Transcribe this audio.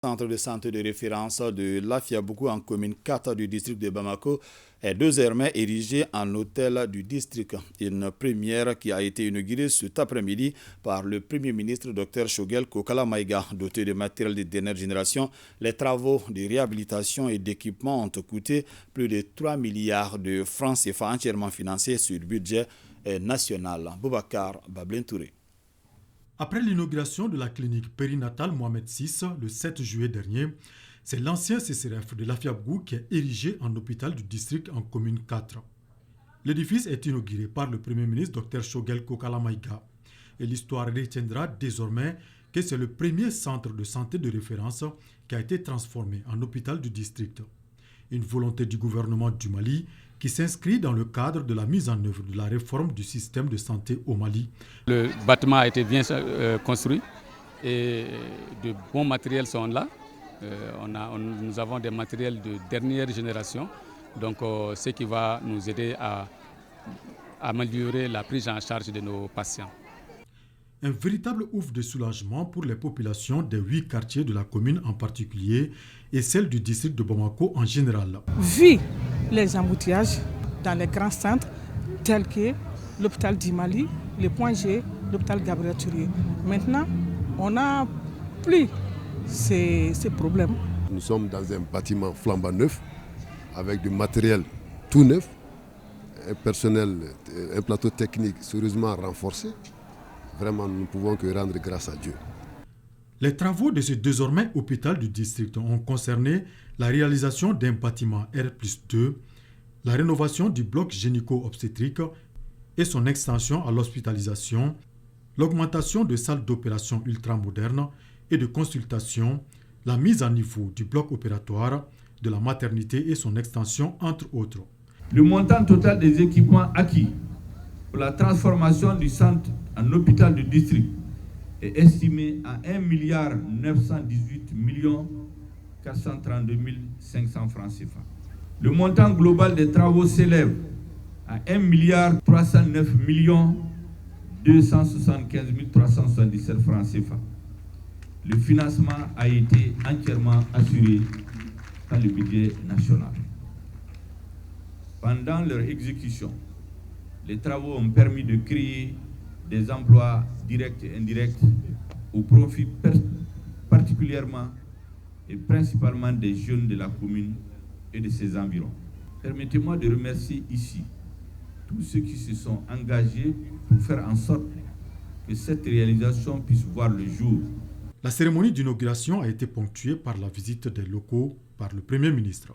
Centre de santé de référence de Lafiabougou en commune 4 du district de Bamako est désormais érigé en hôtel du district. Une première qui a été inaugurée cet après-midi par le Premier ministre Dr Choguel Kokala Maïga. Doté de matériel de dernière génération, les travaux de réhabilitation et d'équipement ont coûté plus de 3 milliards de francs CFA entièrement financés sur le budget national. Boubacar Bablin Touré. Après l'inauguration de la clinique périnatale Mohamed VI le 7 juillet dernier, c'est l'ancien CCRF de Lafiabougou qui est érigé en hôpital du district en commune 4. L'édifice est inauguré par le Premier ministre Dr Choguel Kokala Maïga. Et l'histoire retiendra désormais que c'est le premier centre de santé de référence qui a été transformé en hôpital du district. Une volonté du gouvernement du Mali qui s'inscrit dans le cadre de la mise en œuvre de la réforme du système de santé au Mali. Le bâtiment a été bien construit et de bons matériels sont là. Nous avons des matériels de dernière génération, donc ce qui va nous aider à améliorer la prise en charge de nos patients. Un véritable ouf de soulagement pour les populations des 8 quartiers de la commune en particulier et celles du district de Bamako en général. Vu les embouteillages dans les grands centres tels que l'hôpital du Mali, le Point G, l'hôpital Gabriel Turier. Maintenant, on n'a plus ces problèmes. Nous sommes dans un bâtiment flambant neuf avec du matériel tout neuf, un personnel, un plateau technique sérieusement renforcé. Vraiment, nous ne pouvons que rendre grâce à Dieu. Les travaux de ce désormais hôpital du district ont concerné la réalisation d'un bâtiment R+2, la rénovation du bloc gynéco-obstétrique et son extension à l'hospitalisation, l'augmentation de salles d'opération ultramodernes et de consultation, la mise à niveau du bloc opératoire, de la maternité et son extension, entre autres. Le montant total des équipements acquis pour la transformation du centre en hôpital du district est estimé à 1 918 432 500 francs CFA. Le montant global des travaux s'élève à 1 309 275 377 francs CFA. Le financement a été entièrement assuré par le budget national. Pendant leur exécution, les travaux ont permis de créer des emplois directs et indirects au profit particulièrement et principalement des jeunes de la commune et de ses environs. Permettez-moi de remercier ici tous ceux qui se sont engagés pour faire en sorte que cette réalisation puisse voir le jour. La cérémonie d'inauguration a été ponctuée par la visite des locaux par le Premier ministre.